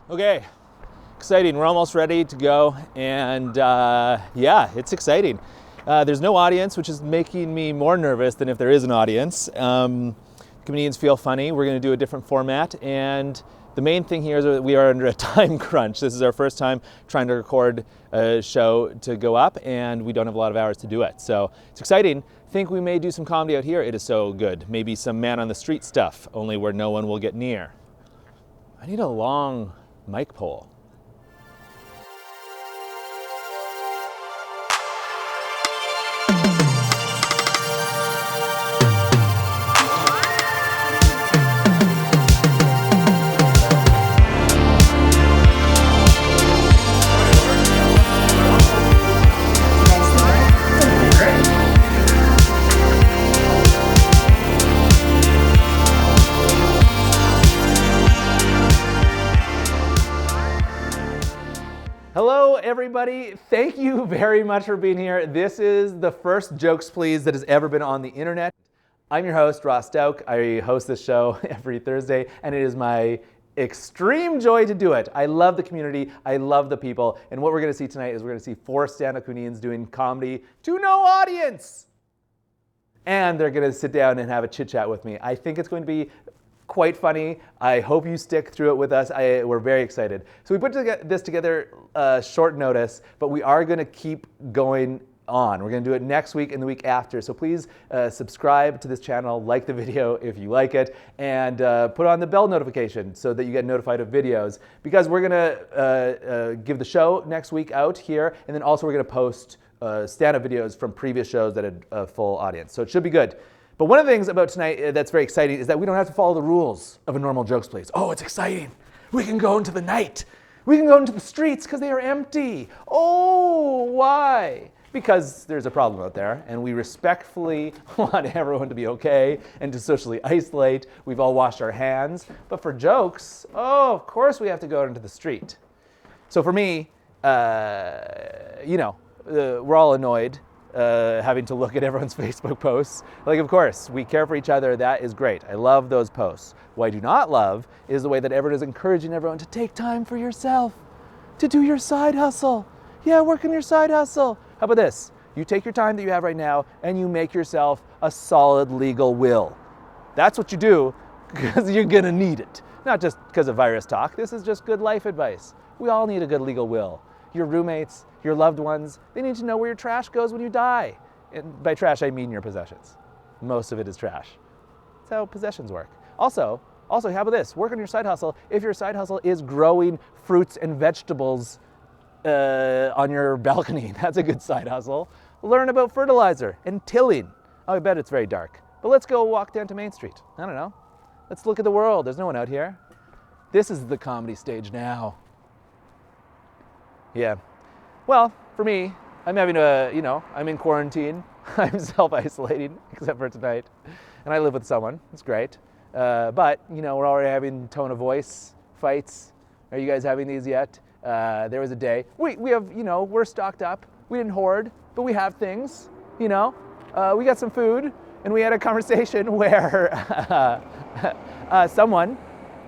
Okay, exciting. We're almost ready to go, and yeah, it's exciting. There's no audience, which is making me more nervous than if there is an audience. Comedians feel funny. We're going to do a different format, and the main thing here is that we are under a time crunch. This is our first time trying to record a show to go up, and we don't have a lot of hours to do it. So it's exciting. Think we may do some comedy out here. It is so good. Maybe some man on the street stuff, only where no one will get near. I need a long mic pole. Hello, everybody. Thank you very much for being here. This is the first Jokes Please that has ever been on the internet. I'm your host, Ross Dauk. I host this show every Thursday, and it is my extreme joy to do it. I love the community. I love the people. And what we're going to see tonight is we're going to see 4 stand-up comedians doing comedy to no audience. And they're going to sit down and have a chit-chat with me. I think it's going to be quite funny. I hope you stick through it with us. We're very excited. So we put this together short notice, but we are going to keep going on. We're going to do it next week and the week after. So please subscribe to this channel, like the video if you like it, and put on the bell notification so that you get notified of videos. Because we're going to give the show next week out here, and then also we're going to post stand-up videos from previous shows that had a full audience. So it should be good. But one of the things about tonight that's very exciting is that we don't have to follow the rules of a normal Jokes Please. Oh, it's exciting. We can go into the night. We can go into the streets because they are empty. Oh, why? Because there's a problem out there, and we respectfully want everyone to be okay and to socially isolate. We've all washed our hands. But for jokes, oh, of course we have to go into the street. So for me, we're all annoyed having to look at everyone's Facebook posts. Like, of course, we care for each other. That is great. I love those posts. What I do not love is the way that everyone is encouraging everyone to take time for yourself, to do your side hustle. Yeah, work on your side hustle. How about this? You take your time that you have right now and you make yourself a solid legal will. That's what you do because you're going to need it. Not just because of virus talk. This is just good life advice. We all need a good legal will. Your roommates, your loved ones, they need to know where your trash goes when you die. And by trash, I mean your possessions. Most of it is trash. That's how possessions work. Also, how about this? Work on your side hustle. If your side hustle is growing fruits and vegetables on your balcony, that's a good side hustle. Learn about fertilizer and tilling. Oh, I bet it's very dark. But let's go walk down to Main Street. I don't know. Let's look at the world. There's no one out here. This is the comedy stage now. Yeah. Well, for me, I'm having I'm in quarantine. I'm self-isolating, except for tonight. And I live with someone. It's great. But, we're already having tone of voice fights. Are you guys having these yet? There was a day. We have, we're stocked up. We didn't hoard, but we have things, we got some food, and we had a conversation where someone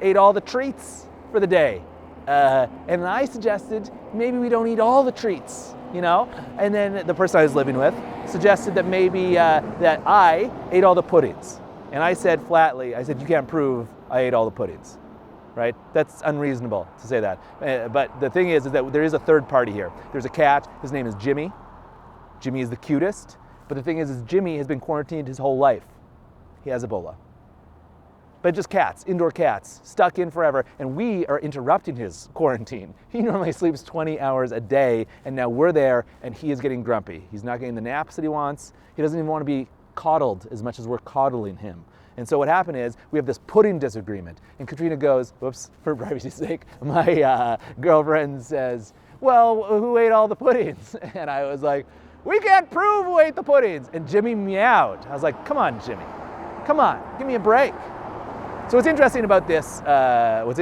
ate all the treats for the day. And I suggested maybe we don't eat all the treats, And then the person I was living with suggested that maybe that I ate all the puddings. And I said flatly, you can't prove I ate all the puddings, right? That's unreasonable to say that. But the thing is that there is a third party here. There's a cat. His name is Jimmy. Jimmy is the cutest. But the thing is Jimmy has been quarantined his whole life. He has Ebola. But just cats, indoor cats, stuck in forever, and we are interrupting his quarantine. He normally sleeps 20 hours a day, and now we're there, and he is getting grumpy. He's not getting the naps that he wants. He doesn't even want to be coddled as much as we're coddling him. And so what happened is we have this pudding disagreement, and Katrina goes, whoops, for privacy's sake, my girlfriend says, well, who ate all the puddings? And I was like, we can't prove who ate the puddings. And Jimmy meowed. I was like, come on, Jimmy. Come on, give me a break. So what's interesting about this virus,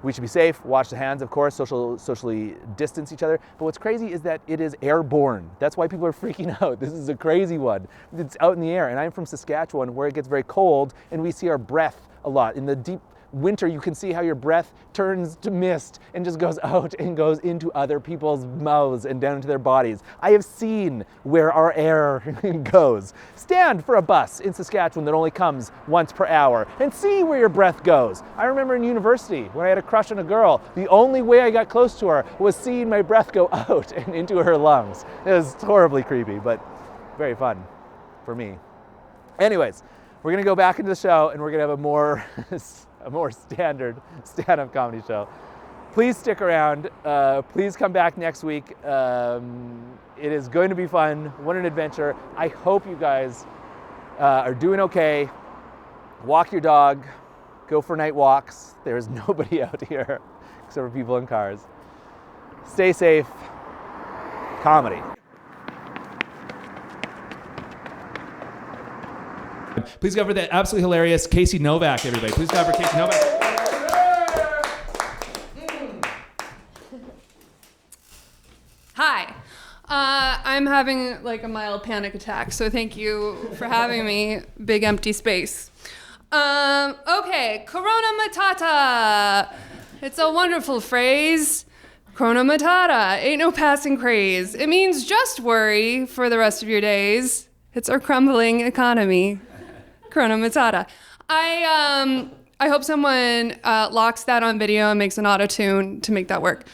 we should be safe, wash the hands, of course, socially distance each other. But what's crazy is that it is airborne. That's why people are freaking out. This is a crazy one. It's out in the air. And I'm from Saskatchewan, where it gets very cold, and we see our breath a lot in the deep winter, you can see how your breath turns to mist and just goes out and goes into other people's mouths and down into their bodies. I have seen where our air goes. Stand for a bus in Saskatchewan that only comes once per hour and see where your breath goes. I remember in university when I had a crush on a girl, the only way I got close to her was seeing my breath go out and into her lungs. It was horribly creepy, but very fun for me. Anyways, we're gonna go back into the show and we're gonna have a more standard stand-up comedy show. Please stick around. Please come back next week. It is going to be fun. What an adventure. I hope you guys are doing okay. Walk your dog. Go for night walks. There's nobody out here except for people in cars. Stay safe. Comedy. Please go for the absolutely hilarious Casey Novak, everybody. Please go for Casey Novak. Hi. I'm having like a mild panic attack, so thank you for having me. Big empty space. Okay, Corona Matata. It's a wonderful phrase. Corona Matata. Ain't no passing craze. It means just worry for the rest of your days. It's our crumbling economy. Corona Matata. I hope someone locks that on video and makes an auto-tune to make that work.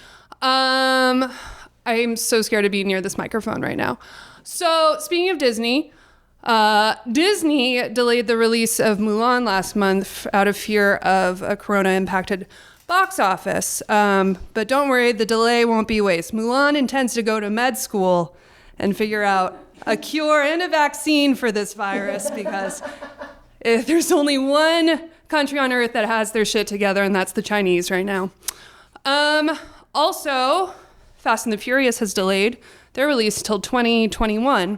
I'm so scared to be near this microphone right now. So speaking of Disney, Disney delayed the release of Mulan last month out of fear of a corona-impacted box office. But don't worry, the delay won't be waste. Mulan intends to go to med school and figure out a cure and a vaccine for this virus because if there's only one country on earth that has their shit together, and that's the Chinese right now. Also, Fast and the Furious has delayed their release till 2021.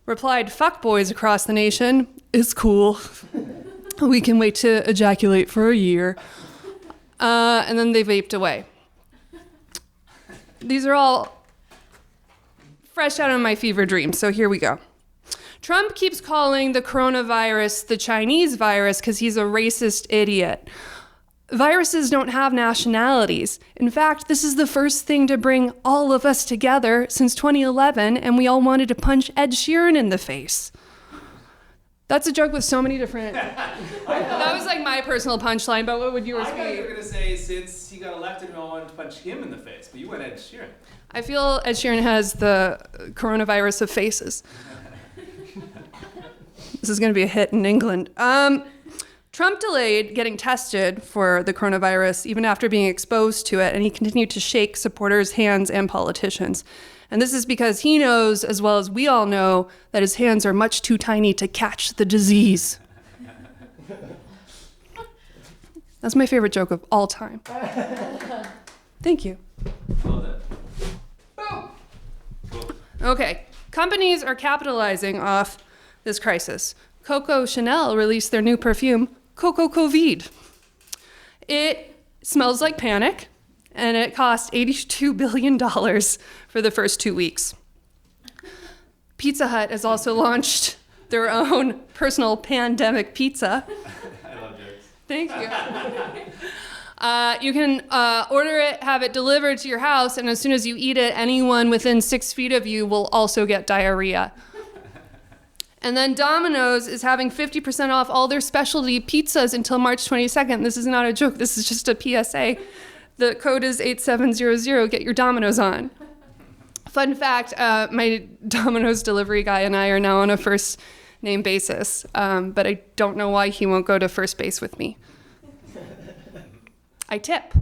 Replied fuckboys across the nation, "It's cool. We can wait to ejaculate for a year." And then they vaped away. These are all fresh out of my fever dream, so here we go. Trump keeps calling the coronavirus the Chinese virus because he's a racist idiot. Viruses don't have nationalities. In fact, this is the first thing to bring all of us together since 2011, and we all wanted to punch Ed Sheeran in the face. That's a joke with so many different... That was like my personal punchline, but what would yours be? I thought you were going to say since he got elected, we all wanted to punch him in the face, but you went Ed Sheeran. I feel Ed Sheeran has the coronavirus of faces. This is going to be a hit in England. Trump delayed getting tested for the coronavirus even after being exposed to it, and he continued to shake supporters' hands and politicians. And this is because he knows, as well as we all know, that his hands are much too tiny to catch the disease. That's my favorite joke of all time. Thank you. Love it. Boom. Cool. Okay, companies are capitalizing off this crisis. Coco Chanel released their new perfume, Coco Covid. It smells like panic, and it cost $82 billion for the first 2 weeks. Pizza Hut has also launched their own personal pandemic pizza. I love jokes. Thank you. You can order it, have it delivered to your house, and as soon as you eat it, anyone within 6 feet of you will also get diarrhea. And then Domino's is having 50% off all their specialty pizzas until March 22nd. This is not a joke. This is just a PSA. The code is 8700. Get your Domino's on. Fun fact, my Domino's delivery guy and I are now on a first name basis, but I don't know why he won't go to first base with me. I tip.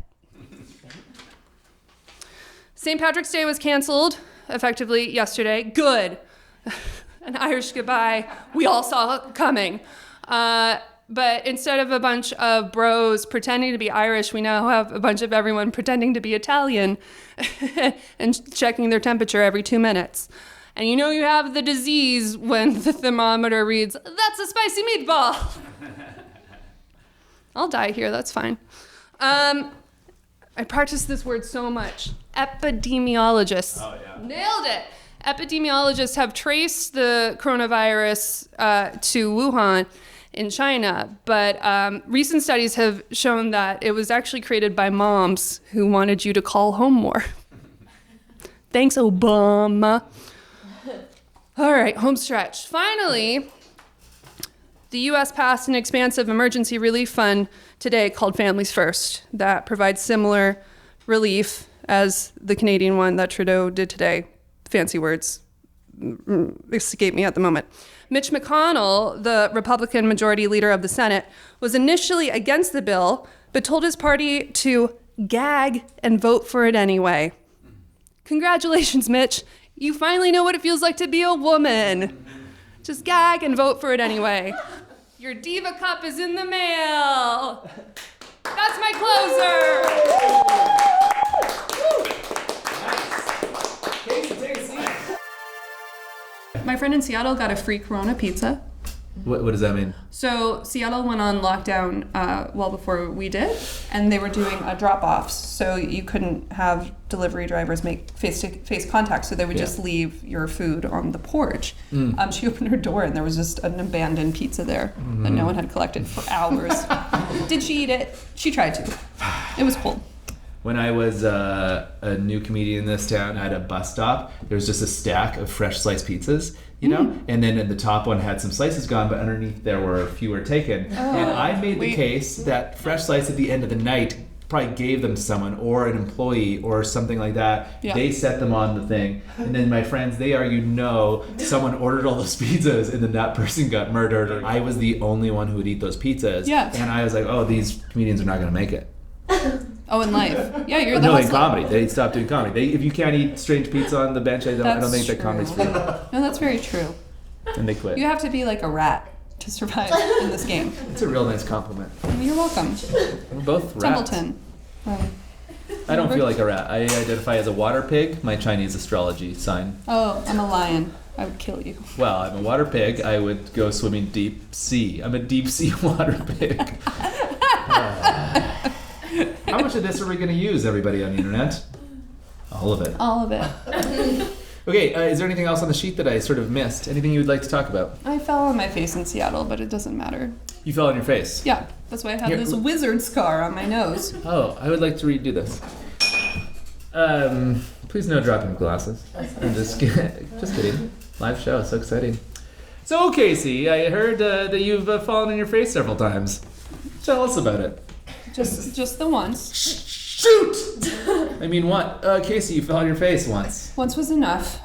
St. Patrick's Day was canceled effectively yesterday. Good. An Irish goodbye we all saw coming. But instead of a bunch of bros pretending to be Irish, we now have a bunch of everyone pretending to be Italian and checking their temperature every 2 minutes. And you know you have the disease when the thermometer reads, "That's a spicy meatball." I'll die here, that's fine. I practiced this word so much. Epidemiologists. Oh, yeah. Nailed it. Epidemiologists have traced the coronavirus to Wuhan in China. But recent studies have shown that it was actually created by moms who wanted you to call home more. Thanks, Obama. All right, home stretch. Finally, the U.S. passed an expansive emergency relief fund today called Families First that provides similar relief as the Canadian one that Trudeau did today. Fancy words escape me at the moment. Mitch McConnell, the Republican majority leader of the Senate, was initially against the bill, but told his party to gag and vote for it anyway. Congratulations, Mitch. You finally know what it feels like to be a woman. Just gag and vote for it anyway. Your Diva Cup is in the mail. That's my closer. Casey, take a seat. My friend in Seattle got a free Corona pizza. What does that mean? So Seattle went on lockdown well before we did, and they were doing drop-offs. So you couldn't have delivery drivers make face-to-face contact, so they would just leave your food on the porch. She opened her door, and there was just an abandoned pizza there that no one had collected for hours. Did she eat it? She tried to. It was cold. When I was a new comedian in this town at a bus stop, there was just a stack of fresh sliced pizzas, you know? And then at the top one had some slices gone, but underneath there were fewer taken. And I made the case that fresh slice at the end of the night probably gave them to someone or an employee or something like that. Yeah. They set them on the thing. And then my friends, they argued, no, someone ordered all those pizzas and then that person got murdered. I was the only one who would eat those pizzas. Yeah. And I was like, oh, these comedians are not going to make it. Oh, in life. Yeah, you're the No, in comedy. They stopped doing comedy. If you can't eat strange pizza on the bench, I don't think that comedy's for you. No, that's very true. And they quit. You have to be like a rat to survive in this game. It's a real nice compliment. You're welcome. We're both rats. Templeton. I don't feel like a rat. I identify as a water pig, my Chinese astrology sign. Oh, I'm a lion. I would kill you. Well, I'm a water pig. I would go swimming deep sea. I'm a deep sea water pig. How much of this are we going to use, everybody on the internet? All of it. All of it. Okay, is there anything else on the sheet that I sort of missed? Anything you would like to talk about? I fell on my face in Seattle, but it doesn't matter. You fell on your face? Yeah, that's why I have this wizard scar on my nose. Oh, I would like to redo this. Please no dropping of glasses. I'm just kidding. Live show, so exciting. So, Casey, I heard that you've fallen on your face several times. Tell us about it. Just the once. Shoot! I mean, what? Casey, you fell on your face once. Once was enough.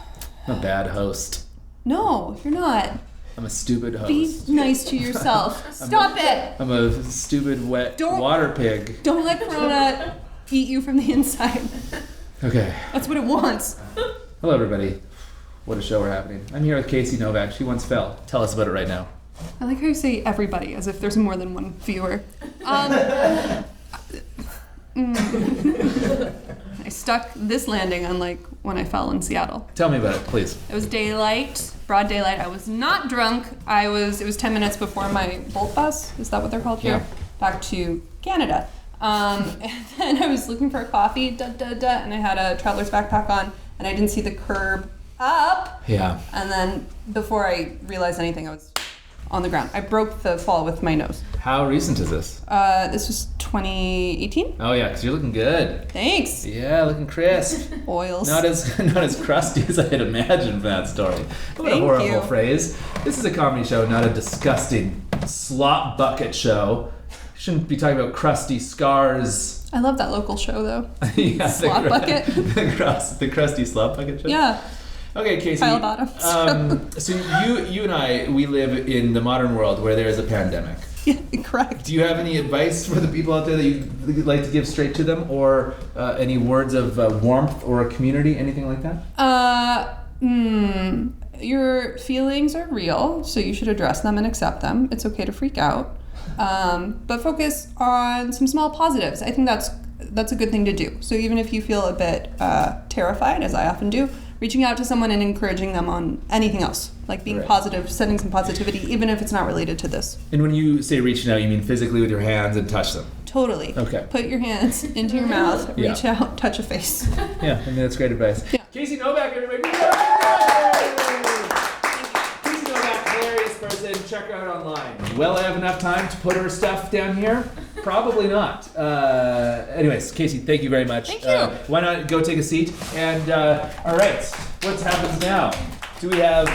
I'm a bad host. No, you're not. I'm a stupid host. Be nice to yourself. Stop it! I'm a stupid, water pig. Don't let Corona eat you from the inside. Okay. That's what it wants. Hello, everybody. What a show we're having. I'm here with Casey Novak. She once fell. Tell us about it right now. I like how you say everybody, as if there's more than one viewer. I stuck this landing unlike when I fell in Seattle. Tell me about it, please. It was daylight, broad daylight. I was not drunk. It was 10 minutes before my Bolt bus. Is that what they're called here? Yeah. Back to Canada. And then I was looking for a coffee, and I had a traveler's backpack on, and I didn't see the curb up. Yeah. And then before I realized anything, I was on the ground. I broke the fall with my nose. How recent is this? This was 2018. Oh yeah, because you're looking good. Thanks. Yeah, looking crisp. Oils. Not as crusty as I had imagined from that story. What a horrible phrase. This is a comedy show, not a disgusting slop bucket show. Shouldn't be talking about crusty scars. I love that local show though. Yeah, Slop bucket. The crusty slop bucket show. Yeah. Okay, Casey. Pile bottoms. So you and I, we live in the modern world where there is a pandemic. Yeah, correct. Do you have any advice for the people out there that you'd like to give straight to them, or any words of warmth or community, anything like that? Your feelings are real, so you should address them and accept them. It's okay to freak out, but focus on some small positives. I think that's a good thing to do. So even if you feel a bit terrified, as I often do, reaching out to someone and encouraging them on anything else, like being positive, sending some positivity, even if it's not related to this. And when you say reaching out, you mean physically with your hands and touch them? Totally. Okay. Put your hands into your mouth, reach out, touch a face. Yeah, I mean, that's great advice. Yeah. Casey Novak, everybody. Casey Novak, hilarious person. Check her out online. Will I have enough time to put her stuff down here? Probably not. Anyways, Casey, thank you very much. Thank you. Why not go take a seat? And all right, what happens now? Do we have...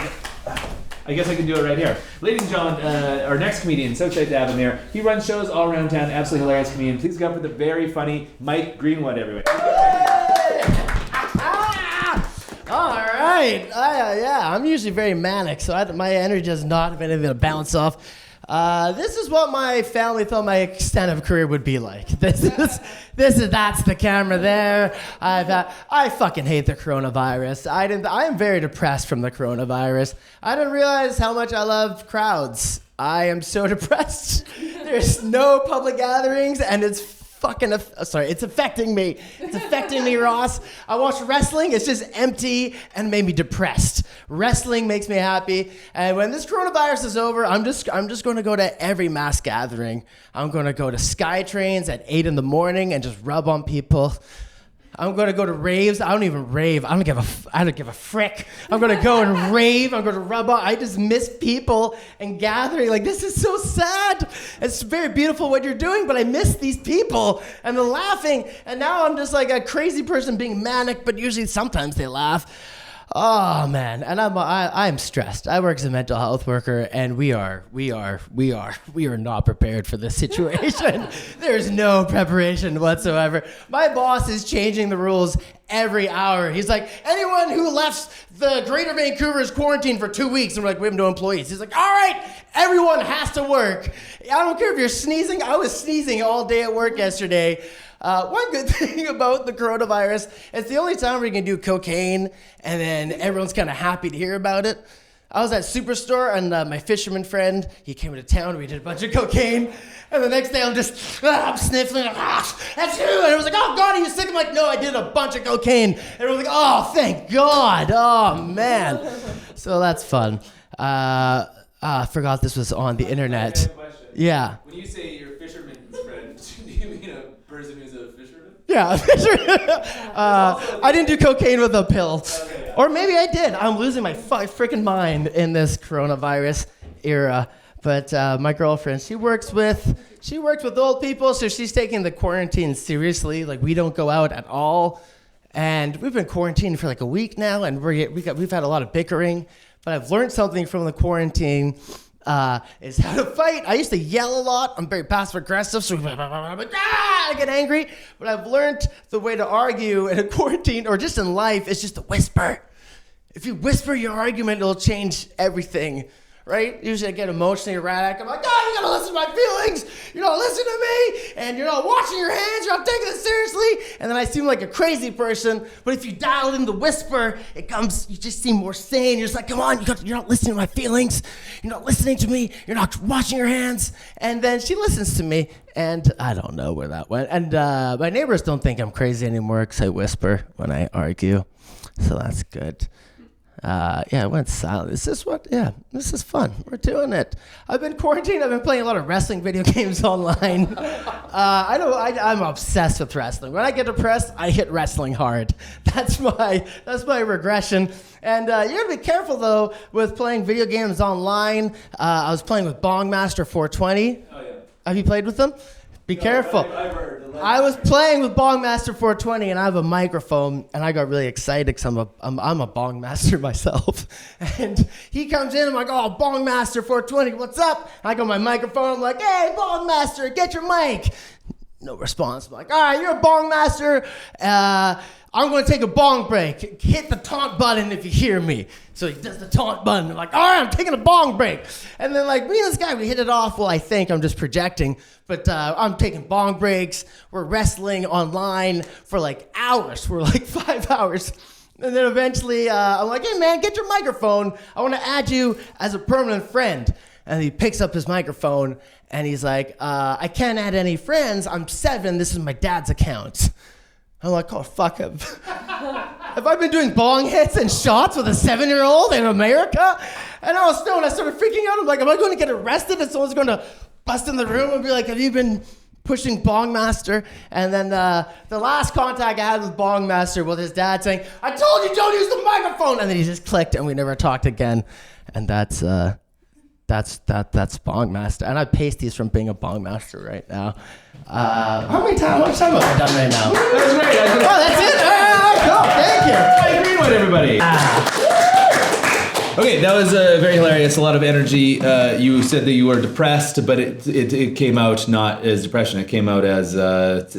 I guess I can do it right here. Ladies and gentlemen, our next comedian, so excited to have him here. He runs shows all around town, absolutely hilarious comedian. Please go up with the very funny Mike Greenwood, everybody. All right. Yeah, I'm usually very manic, so my energy has not been able to bounce off. This is what my family thought my extent of career would be like. That's the camera there. I fucking hate the coronavirus. I am very depressed from the coronavirus. I didn't realize how much I love crowds. I am so depressed. There's no public gatherings, and it's it's affecting me. It's affecting me, Ross. I watch wrestling. It's just empty and made me depressed. Wrestling makes me happy. And when this coronavirus is over, I'm just going to go to every mass gathering. I'm going to go to sky trains at 8 a.m. and just rub on people. I'm going to go to raves. I don't even rave. I don't give a frick. I'm going to go and rave. I'm going to rub on. I just miss people and gathering. Like, this is so sad. It's very beautiful what you're doing, but I miss these people and the laughing. And now I'm just like a crazy person being manic, but usually sometimes they laugh. Oh man, and I'm stressed. I work as a mental health worker, and we are not prepared for this situation. There's no preparation whatsoever. My boss is changing the rules every hour. He's like, anyone who left the Greater Vancouver is quarantined for 2 weeks. And we're like, we have no employees. He's like, all right, everyone has to work. I don't care if you're sneezing. I was sneezing all day at work yesterday. One good thing about the coronavirus, it's the only time we can do cocaine, and then everyone's kind of happy to hear about it. I was at Superstore, and my fisherman friend, he came into town, we did a bunch of cocaine, and the next day I'm sniffling, that's you, and it was like, oh God, are you sick? I'm like, no, I did a bunch of cocaine, and it was like, oh, thank God, oh man. So that's fun. I forgot this was on the internet. I have a question. Yeah. When you say your fisherman's friend, do you mean a person who's a fisherman? Yeah, a fisherman. I didn't do cocaine with a pill. Okay, yeah. Or maybe I did. I'm losing my freaking mind in this coronavirus era. But my girlfriend, she works with old people, so she's taking the quarantine seriously. Like, we don't go out at all. And we've been quarantined for like a week now, and we've had a lot of bickering. But I've learned something from the quarantine, is how to fight. I used to yell a lot. I'm very passive aggressive, so I get angry. But I've learned the way to argue in a quarantine or just in life is just to whisper. If you whisper your argument, it'll change everything. Right? Usually I get emotionally erratic. I'm like, oh, you gotta listen to my feelings. You're not listening to me. And you're not washing your hands. You're not taking it seriously. And then I seem like a crazy person. But if you dial in the whisper, you just seem more sane. You're just like, come on, you're not listening to my feelings. You're not listening to me. You're not washing your hands. And then she listens to me. And I don't know where that went. And my neighbors don't think I'm crazy anymore because I whisper when I argue. So that's good. It went silent. This is fun. We're doing it. I've been quarantined. I've been playing a lot of wrestling video games online. I'm obsessed with wrestling. When I get depressed, I hit wrestling hard. That's my regression. And you gotta be careful though with playing video games online. I was playing with Bongmaster 420. Oh yeah. Have you played with them? Be careful. I've heard. I was playing with Bongmaster 420, and I have a microphone, and I got really excited because I'm a Bongmaster myself. And he comes in, I'm like, oh, Bongmaster 420, what's up? I got my microphone, I'm like, hey, Bongmaster, get your mic. No response. I'm like, all right, you're a Bongmaster. I'm going to take a bong break. Hit the taunt button if you hear me. So he does the taunt button. I'm like, all right, I'm taking a bong break. And then, like, me and this guy, we hit it off. Well, I think I'm just projecting. But I'm taking bong breaks. We're wrestling online for, like, hours. We're, like, 5 hours. And then eventually, I'm like, hey, man, get your microphone. I want to add you as a permanent friend. And he picks up his microphone, and he's like, I can't add any friends. I'm 7. This is my dad's account. I'm like, oh, fuck. Have I been doing bong hits and shots with a 7-year-old in America? And I was stoned. I started freaking out. I'm like, am I going to get arrested? And someone's going to bust in the room and be like, have you been pushing Bongmaster? And then the last contact I had with Bongmaster was his dad saying, I told you don't use the microphone. And then he just clicked, and we never talked again. And that's That's Bongmaster. And I paste these from being a Bongmaster right now. How much time have I done right now? That's great. Oh, that's it? All right, cool. Thank you. Hi, Greenwood, everybody. Okay, that was very hilarious. A lot of energy. You said that you were depressed, but it came out not as depression. It came out as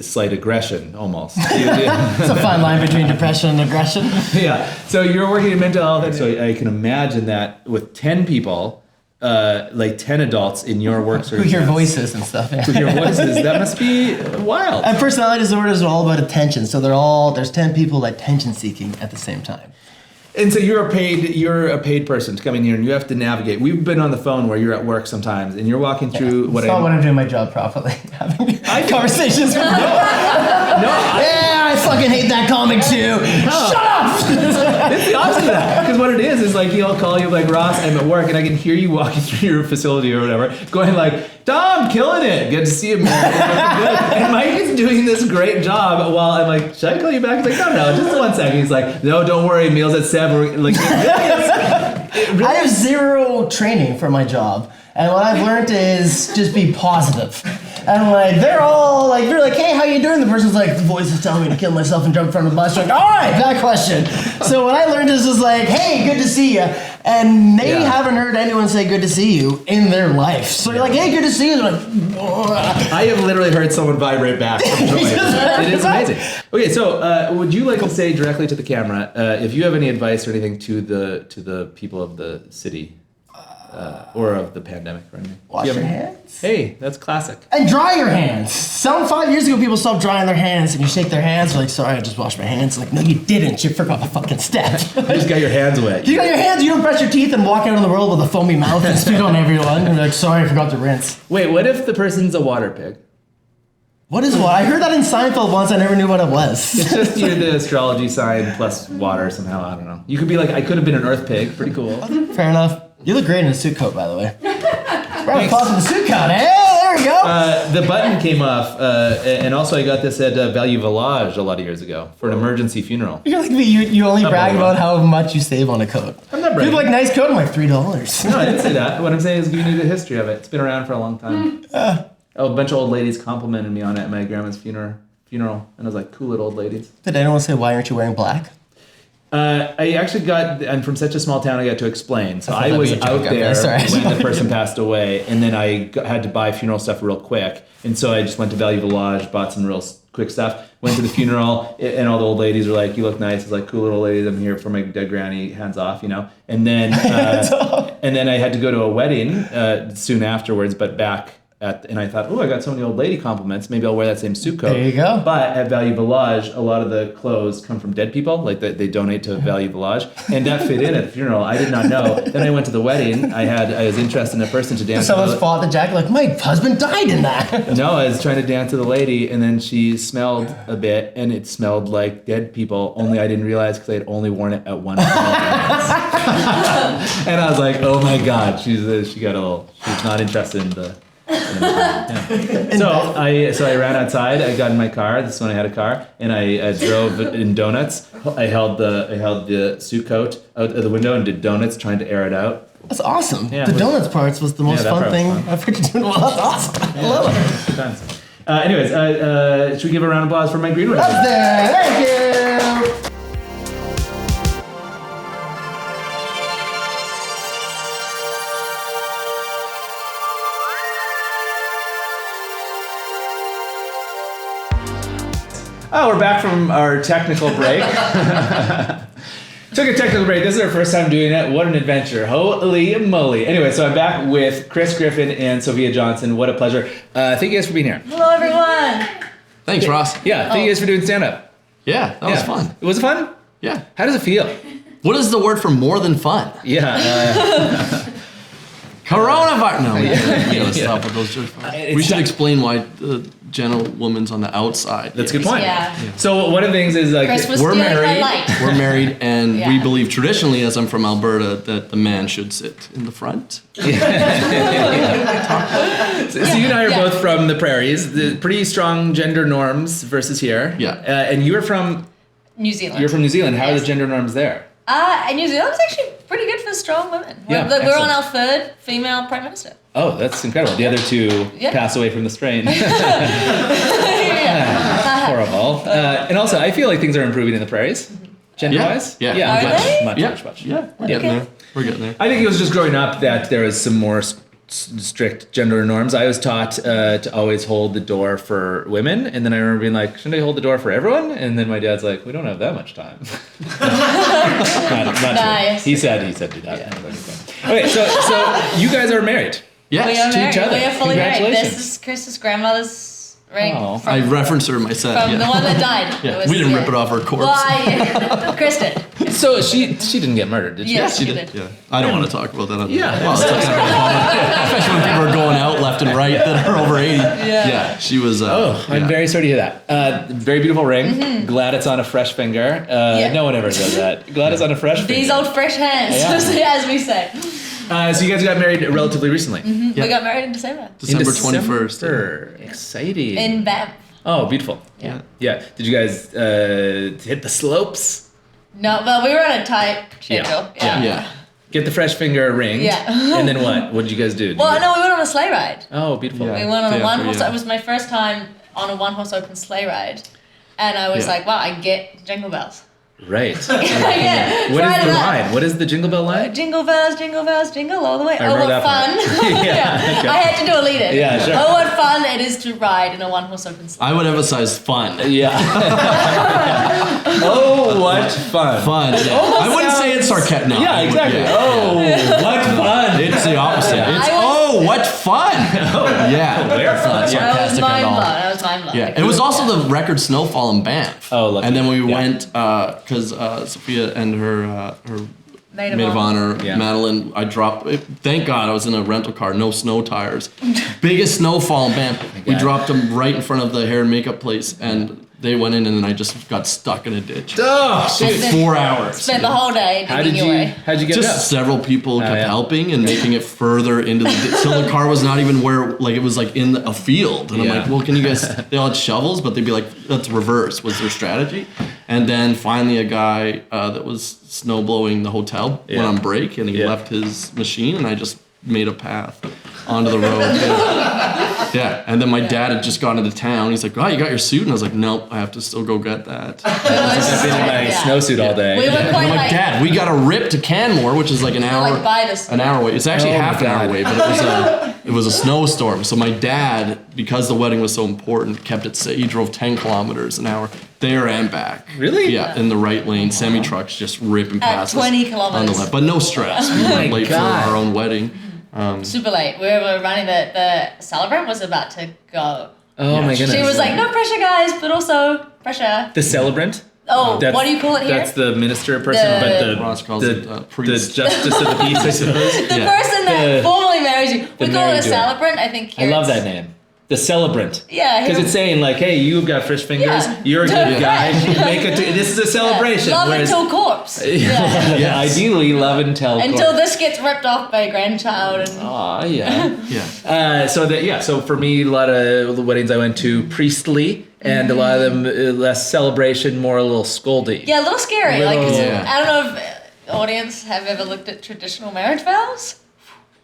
slight aggression, almost. It's a fine line between depression and aggression. Yeah. So you're working in mental health, so I can imagine that with 10 people, like 10 adults in your work Who hear voices and stuff. Yeah. Who hear voices, that must be wild. And personality disorders are all about attention. So there's 10 people attention seeking at the same time. And so you're a paid person to come in here, and you have to navigate. We've been on the phone where you're at work sometimes, and you're walking through when I'm doing my job properly. Having conversations with I fucking hate that comic too. Shut up! It's the opposite of that. Because what it is like he'll call you like, Ross, I'm at work, and I can hear you walking through your facility or whatever, going like, Tom, killing it. Good to see you, man. And Mike is doing this great job while I'm like, should I call you back? He's like, no, just 1 second. He's like, no, don't worry, meals at 7. Like, I have zero training for my job. And what I've learned is just be positive. And like, they're like, hey, how you doing? The person's like, the voice is telling me to kill myself and jump in front of the bus. Like, all right, that question. So what I learned is just like, hey, good to see you. And they haven't heard anyone say good to see you in their life. So you're like, hey, good to see you. They're like, I have literally heard someone vibrate back from joy. It is amazing. Okay, so would you like to say directly to the camera, if you have any advice or anything to the people of the city? Or of the pandemic, right? Wash your hands. Hey, that's classic. And dry your hands. 5 years ago, people stopped drying their hands, and you shake their hands, you're like, sorry, I just washed my hands. Like, no, you didn't. You forgot the fucking step. You just got your hands wet. You got your hands, you don't brush your teeth and walk out in the world with a foamy mouth and spit on everyone. And you're like, sorry, I forgot to rinse. Wait, what if the person's a water pig? What is what? I heard that in Seinfeld once, I never knew what it was. It's just the astrology sign plus water somehow, I don't know. You could be like, I could have been an earth pig, pretty cool. Fair enough. You look great in a suit coat, by the way. We're pause in the suit coat. Hey, there we go. The button came off, and also I got this at Value Village a lot of years ago for an emergency funeral. You're like me. You only brag about how much you save on a coat. I'm not bragging. You like nice coat. I'm like $3. No, I didn't say that. What I'm saying is giving you the history of it. It's been around for a long time. A bunch of old ladies complimented me on it at my grandma's funeral, and I was like, cool it, old ladies. Did anyone say, why aren't you wearing black? I actually I'm from such a small town, I got to explain. So I was out there when the person passed away, and then I had to buy funeral stuff real quick. And so I just went to Value Village, bought some real quick stuff, went to the funeral, and all the old ladies were like, you look nice. It's like, cool little ladies, I'm here for my dead granny, hands off, you know? And then, and then I had to go to a wedding soon afterwards, but back and I thought, oh, I got so many old lady compliments. Maybe I'll wear that same suit coat. There you go. But at Value Village, a lot of the clothes come from dead people. Like they donate to Value Village, and that fit in at the funeral. I did not know. Then I went to the wedding. I was interested in a person to dance. Someone's fought the jacket. Like, my husband died in that. No, I was trying to dance to the lady, and then she smelled a bit, and it smelled like dead people. Only I didn't realize because I had only worn it at one point. And I was like, oh my god, she's not interested in the. So I ran outside. I got in my car. This is when I had a car, and I drove in donuts. I held the suit coat out of the window and did donuts, trying to air it out. That's awesome. Yeah, the donuts parts was the most fun thing I've heard you doing. Well, that's awesome. I love it. Good times. Anyways, should we give a round of applause for Mike Greenwood? Up there. Thank you. Oh, we're back from our technical break. Took a technical break. This is our first time doing it. What an adventure. Holy moly. Anyway, so I'm back with Chris Griffin and Sophia Johnson. What a pleasure. Thank you guys for being here. Hello, everyone. Thanks, Ross. Yeah, thank you guys for doing stand-up. Yeah, that was fun. Was it fun? Yeah. How does it feel? What is the word for more than fun? Yeah. Coronavirus. No, we gotta stop with those jokes. We should explain why the gentlewoman's on the outside. That's a good point. Yeah. So one of the things is like Chris was we're stealing my married. light. We're married, and Yeah. we believe traditionally, as I'm from Alberta, that the man should sit in the front. So you and I are both from the prairies. The pretty strong gender norms versus here. Yeah. And you were from New Zealand. You're from New Zealand. How are Yes. the gender norms there? New Zealand's actually pretty good for strong women. Yeah, We're on excellent. our third female prime minister. Oh, that's incredible. The other two Yeah. pass away from the strain. Yeah. Horrible. And also, I feel like things are improving in the prairies, gender-wise. Yeah. Yeah. Are much, they? much, Yeah. much. Yeah, we're getting there. We're getting there. I think it was just growing up that there was some more strict gender norms. I was taught to always hold the door for women, and then I remember being like, shouldn't I hold the door for everyone? And then my dad's like, we don't have that much time. not true. Nice. He said do that. Okay, so you guys are married. Yes. We are to married. each other. We are fully married. Congratulations. This is Chris's grandmother's ring Oh. I from, referenced her in my set. from the one that died. Yeah, It was- we didn't rip it off her corpse. Why? Chris did. So she didn't get murdered, did she? Yes, She she did. did. Yeah. I don't want to talk about that. Yeah. Well, it's kind of common. Especially when people are going out left and right that are over 80. Yeah. She was. Oh, I'm yeah. very sorry to hear that. Very beautiful ring. Glad it's on a fresh finger. Yeah. No one ever does that. Glad it's on a fresh finger. These old fresh hands, Yeah. as we say. So you guys got married relatively recently. Yeah. We got married in December. December 21st. December. Exciting. In Banff. Oh, beautiful. Yeah. Yeah. Did you guys hit the slopes? No, but we were on a tight schedule. Yeah. Yeah. Get the fresh finger ring. Yeah. And then what? What did you guys do? Did Well, you- no, we went on a sleigh ride. Oh, beautiful. Yeah. We went on a Day one after, horse. yeah. It was my first time on a one horse open sleigh ride, and I was Yeah. like, wow, I get jingle bells. Right. Yeah, What tried is it the out. line? What is the jingle bell line? Jingle bells, jingle all the way. I Oh, remember what that fun! part. Yeah, okay. I had to do a lead in. Yeah, sure. Oh, what fun it is to ride in a one horse open sleigh. I would emphasize fun. Yeah. Oh, what fun. Fun. I wouldn't say it's sarcastic. No, Yeah, I would- exactly. yeah. Oh, what fun. It's the opposite. Yeah. It's, I was- oh, what fun. Yeah. Where fun. I was sarcastic at mind all. blown. I was mind blown. Yeah, it was also the record snowfall in Banff. Oh, lucky. And then we Yeah. went because Sophia and her Maid maid of honor, Yeah. Madeline. I dropped. Thank God I was in a rental car, no snow tires. Biggest snowfall in Banff. We God. dropped them right in front of the hair and makeup place, and they went in, and then I just got stuck in a ditch. Oh, For shit. 4 hours. Spent the whole day digging your way. How'd you get it up? Just several people kept yeah. helping and making it further into the ditch. So the car was not even where, like, it was like in a field. And I'm Yeah. like, well, can you guys, they all had shovels, but they'd be like, that's reverse, was their strategy. And then finally a guy that was snow blowing the hotel Yeah. went on break and he Yeah. left his machine and I just made a path onto the road. Yeah, and then my dad had just gone into town. He's like, oh, you got your suit? And I was like, nope, I have to still go get that. I've been in my Yeah. snowsuit all day. We were And quite I'm like, like, Dad, we got to rip to Canmore, which is like an hour, like by this. an hour away. It's actually Oh my half an hour God. away, but it was a snowstorm. So my dad, because the wedding was so important, kept it safe. He drove 10 kilometers an hour there and back. Really? Yeah, in the right lane. Semi trucks just ripping past us 20 on the kilometers. left, but no stress. We my were late God. for our own wedding. Super late. We were running the celebrant was about to go. Oh my goodness. She was like, no pressure, guys, but also pressure. The celebrant? Oh, what do you call it here? That's the minister person, The- but Ross calls the, it, the priest. justice of the peace, I suppose. the Yeah. person that The- formally marries you. We the call it a married duo. celebrant, I think. I Here love it's- that name. The celebrant. Yeah. Because here- it's saying like, hey, you've got fresh fingers. Yeah. You're a good guy. Yeah. Make it. This is a celebration. Love Whereas- until corpse. yeah. Ideally, love until. Until this gets ripped off by a grandchild. And Aw, yeah. Yeah. So for me, a lot of the weddings I went to priestly, and a lot of them less celebration, more a little scoldy. yeah, a little scary. Like, 'cause Yeah. I don't know if audience have ever looked at traditional marriage vows.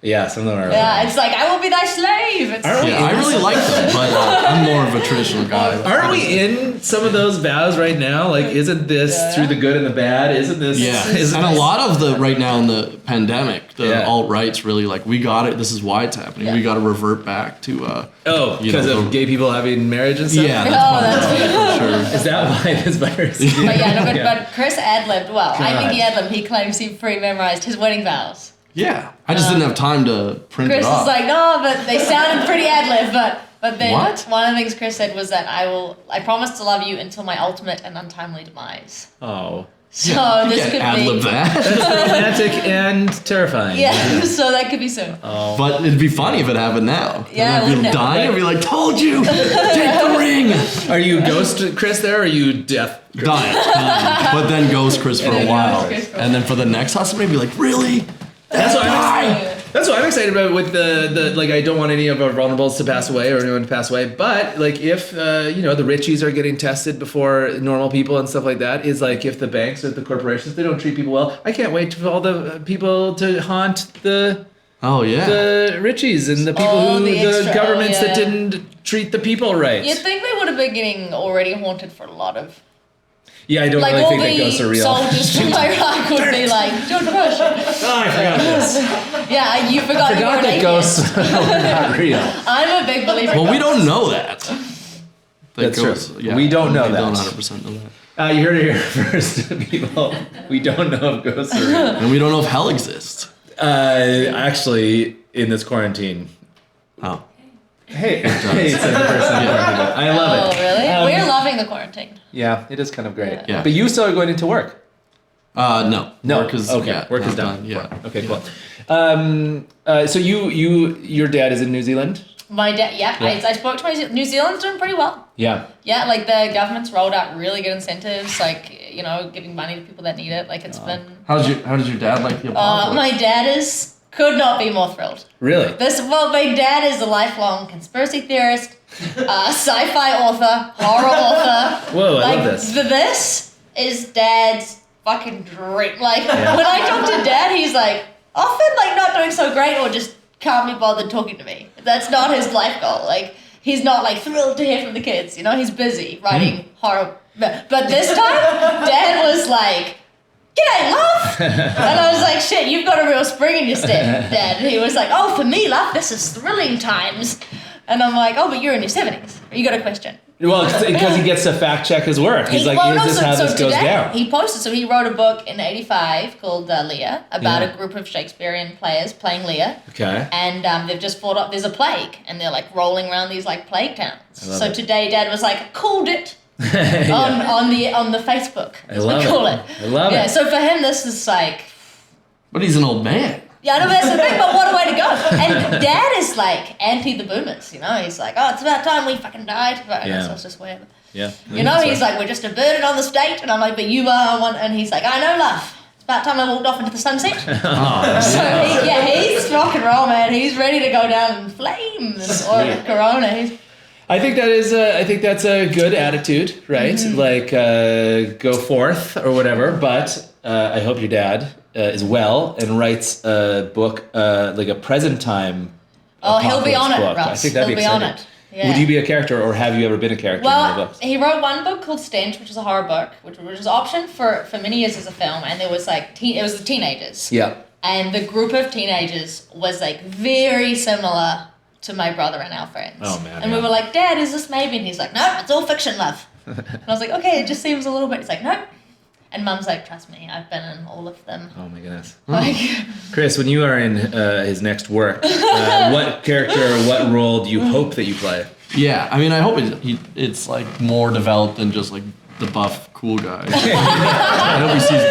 Yeah, some of them are. Yeah, it's like, I will be thy slave. It's, Aren't we Yeah, I really like them, but I'm more of a traditional guy. Aren't we in some of those vows right now? Like, isn't this Yeah. through the good and the bad? Isn't this? Yeah, Isn't and a this- lot of the right now in the pandemic, the Yeah. alt-right's really like, we got it. This is why it's happening. Yeah. We got to revert back to. Oh, you because know, of gay people having marriage and stuff. Yeah, Oh, that's that's for sure. Is that why this virus? But yeah, no, but, Yeah. but Chris ad-libbed well. I think he God. ad-libbed. He claims he pre-memorized his wedding vows. Yeah, I just didn't have time to print Chris it is off. like, no, but they sounded pretty ad-lib. But then What? one of the things Chris said was that I promise to love you until my ultimate and untimely demise. Oh, So you this can't could ad-lib be. that. romantic and terrifying. Yeah, so that could be soon. But it'd be funny if it happened now. Yeah, I'd be wouldn't it? dying. I'd be like, told you, take the ring. Are you ghost Chris there, or are you deaf? Dying. But then goes Chris for And a then while. goes Chris for a And then for the next husband, I'd be like, really? That's what Die? That's what I'm excited about with the like. I don't want any of our vulnerables to pass away or anyone to pass away. But like, if the Richies are getting tested before normal people and stuff like that, is like if the banks or the corporations, they don't treat people well. I can't wait for all the people to haunt the Richies and the people the governments that didn't treat the people right. You'd think they would have been getting already haunted for a lot of. Yeah, I don't like really think all that ghosts are the real. soldiers from Iraq would be like, George Bush. Oh, I forgot this. Yeah, you forgot you were Forgot an that atheist. ghosts are not real. I'm a big believer. Well, we don't know that. That's ghosts, true. yeah, We don't know we that. don't 100% know that. You heard it here first, people. We don't know if ghosts are real. And we don't know if hell exists. Actually, in this quarantine. Oh. Hey, said the person in quarantine. I love Oh, it. really? We're loving the quarantine. Yeah, it is kind of great. Yeah. But you still are going into work. No. No. Work is, okay. Work is not done. Yeah. Okay, cool. So your dad is in New Zealand? My dad, yeah. I spoke to New Zealand's doing pretty well. Yeah. Yeah, like the government's rolled out really good incentives, like, giving money to people that need it. Like it's been. How did your dad like the apocalypse? My dad could not be more thrilled. Really? My dad is a lifelong conspiracy theorist, sci-fi author, horror author. Whoa, I like, love this. This is Dad's fucking dream. Like when I talk to Dad, he's like often like not doing so great or just can't be bothered talking to me. That's not his life goal. Like he's not like thrilled to hear from the kids. He's busy writing horror. But this time, Dad was like, "G'day, love." And I was like, "Shit, you've got a real spring in your step, Dad." And he was like, "Oh, for me, love, this is thrilling times." And I'm like, "Oh, but you're in your 70s. You got a question?" Well, because he gets to fact check his work. He's like, "Is this how this goes down?" He posted, so he wrote a book in '85 called Lear about a group of Shakespearean players playing Lear. Okay. And they've just fought up, there's a plague, and they're like rolling around these like plague towns. So today Dad was like, called it. on the Facebook. I love it. I love it. Yeah, so for him this is like. But he's an old man. Yeah, I know that's the thing, but what a way to go. And Dad is like anti the boomers, He's like, "Oh, it's about time we fucking died." But Yeah. that's just weird. Yeah. He's like, "We're just a burden on the state," and I'm like, "But you are one," and he's like, "I know, love. It's about time I walked off into the sunset." He's rock and roll, man. He's ready to go down in flames or Corona. I think that's a good attitude, right? Mm-hmm. Like, go forth or whatever. But I hope your dad is well and writes a book, like a present time. Oh, he'll be on it, book. Russ. I think that'd He'll be be on exciting. it. Yeah. Would you be a character, or have you ever been a character in any books? He wrote one book called Stench, which is a horror book, which was optioned for many years as a film, and there was like it was the teenagers. Yeah. And the group of teenagers was like very similar to my brother and our friends. Oh, man, And we were like, "Dad, is this maybe?" And he's like, "No, it's all fiction, love." And I was like, "Okay, it just seems a little bit." He's like, "Nope." And Mum's like, "Trust me, I've been in all of them." Oh my goodness. Like, Chris, when you are in his next work, what character, what role do you hope that you play? Yeah, I mean, I hope it's like more developed than just like the buff cool guy. I hope he sees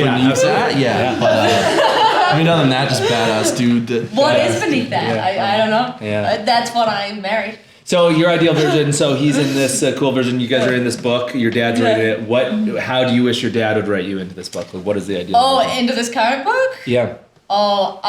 beneath that. Yeah, but I mean, other than that, just badass dude. what is beneath that? I don't know. Yeah. That's what I married. So your ideal version. So he's in this cool version. You guys are in this book. Your dad's writing it. How do you wish your dad would write you into this book? Like, what is the ideal? version? Into this current book? Yeah. Oh,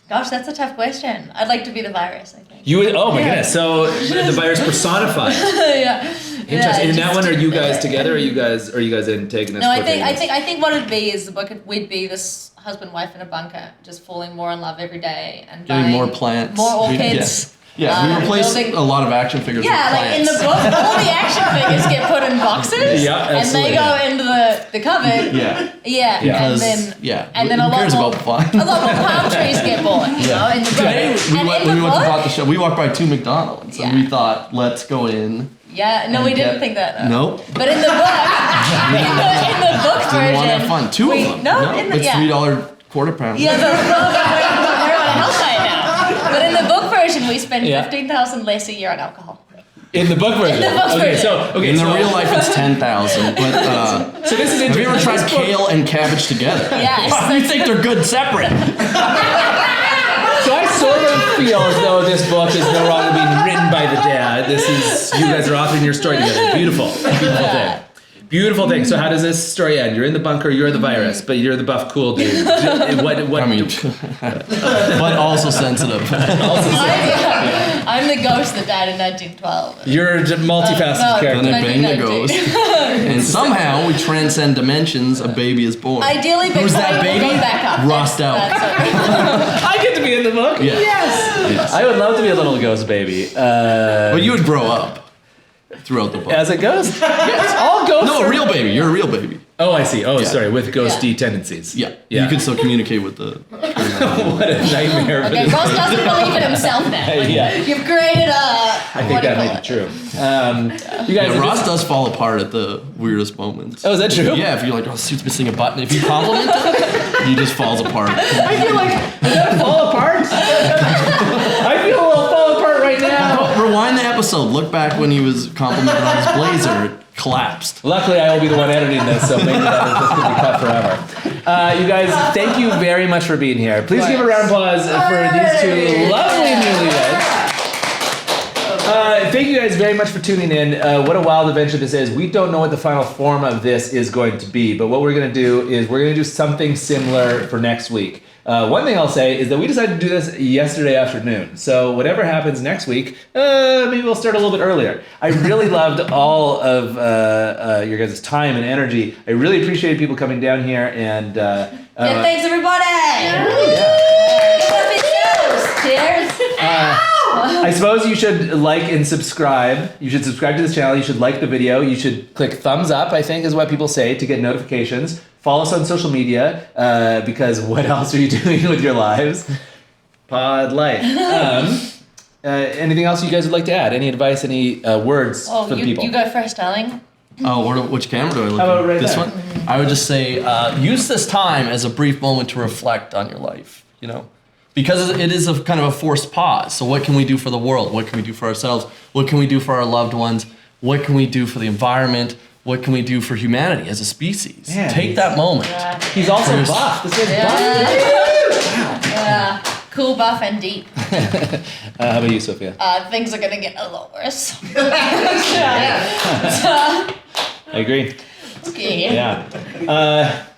gosh, that's a tough question. I'd like to be the virus, I think. You would. Oh my goodness. So the virus personified. Yeah. Interesting. In that one, are you guys together? Or are you guys antagonists? No, I think what it'd be is the book. We'd be this husband wife in a bunker, just falling more in love every day and Getting buying more plants, more orchids. Yeah, we replace building- a lot of action figures with Yeah, plants. like in the book, all the action figures get put in boxes, Yeah, and they absolutely. go into the cupboard. Yeah. Yeah, Because, and then a who lot cares more, about fun? a lot more palm trees get bought, in the book. Today, And in when the we went to book- bought the show, we walked by 2 McDonald's, and we thought, let's go in. Yeah, no, we didn't think that. Nope. But in the book, in the book version, Didn't want to have fun. Two of them. No, in the, it's $3 quarter pound. Yeah, but we're on a health diet now. But in the book version, we spend $15,000 less a year on alcohol. In the book version. In the book version. In the real life, it's 10,000. But So this is have you interesting. ever tried kale and cabbage together? Yes. Why do you think they're good separate? So I sort of feel as though this book is no longer being written by the dad. This is you guys are authoring your story together. Beautiful thing. Beautiful thing. So how does this story end? You're in the bunker, you're the virus, but you're the buff cool dude. What I mean, but also sensitive. I'm the ghost that died in 1912. You're a multifaceted character. Then I bang the 1919. ghost. And somehow we transcend dimensions, a baby is born. Ideally, Bitcoin Who's that will baby? go back up. Ross Dauk. I get to be in the book? Yeah. Yes! I would love to be a little ghost baby. But you would grow up throughout the book. As a ghost? Yes. All ghosts No, are- a real baby. You're a real baby. Oh, I see. Oh, Yeah. sorry. With ghosty tendencies. Yeah. Yeah. You can still communicate with the... What a nightmare. Okay, Ross doesn't believe in himself now. Like, Yeah. You've created a. I think that might be true. You guys, Yeah, Ross does fall apart at the weirdest moments. Oh, is that true? Yeah, if you're like, oh, this suit's missing a button. If you compliment it, he just falls apart. I feel like, does that fall apart? I feel a little fall apart right now. Rewind the episode. Look back when he was complimenting on his blazer. It collapsed. Luckily, I will be the one editing this, so maybe that is just going to be cut forever. You guys, thank you very much for being here. Please give a round of applause for these two lovely newlyweds. Thank you guys very much for tuning in. What a wild adventure this is. We don't know what the final form of this is going to be, but what we're going to do is we're going to do something similar for next week. One thing I'll say is that we decided to do this yesterday afternoon. So whatever happens next week, maybe we'll start a little bit earlier. I really loved all of your guys' time and energy. I really appreciated people coming down here and... Thanks, everybody! Cheers! I suppose you should like and subscribe. You should subscribe to this channel. You should like the video. You should click thumbs up, I think is what people say, to get notifications. Follow us on social media, because what else are you doing with your lives? Pod life. Anything else you guys would like to add? Any advice, any words for the people? You go first, darling. Oh, which camera do I look How about at? right This there? one? I would just say, use this time as a brief moment to reflect on your life, you know? Because it is a kind of a forced pause. So what can we do for the world? What can we do for ourselves? What can we do for our loved ones? What can we do for the environment? What can we do for humanity as a species? Man, Take that moment. He's also buff. This guy's buff. Yeah. Cool, buff, and deep. How about you, Sophia? Things are gonna get a lot worse. I agree. Okay. Yeah.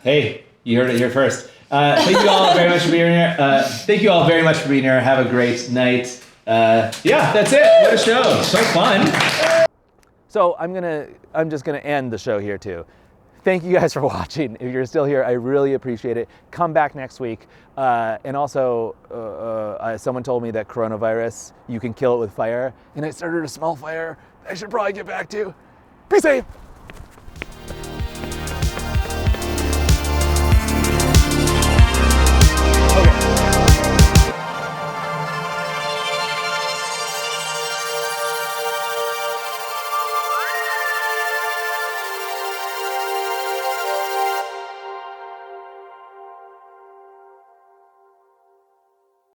Hey, you heard it here first. Thank you all very much for being here. Thank you all very much for being here. Have a great night. Yeah, that's it. What a show. So fun. So I'm just gonna end the show here too. Thank you guys for watching. If you're still here, I really appreciate it. Come back next week. And also, someone told me that coronavirus, you can kill it with fire. And I started a small fire I should probably get back to. Be safe.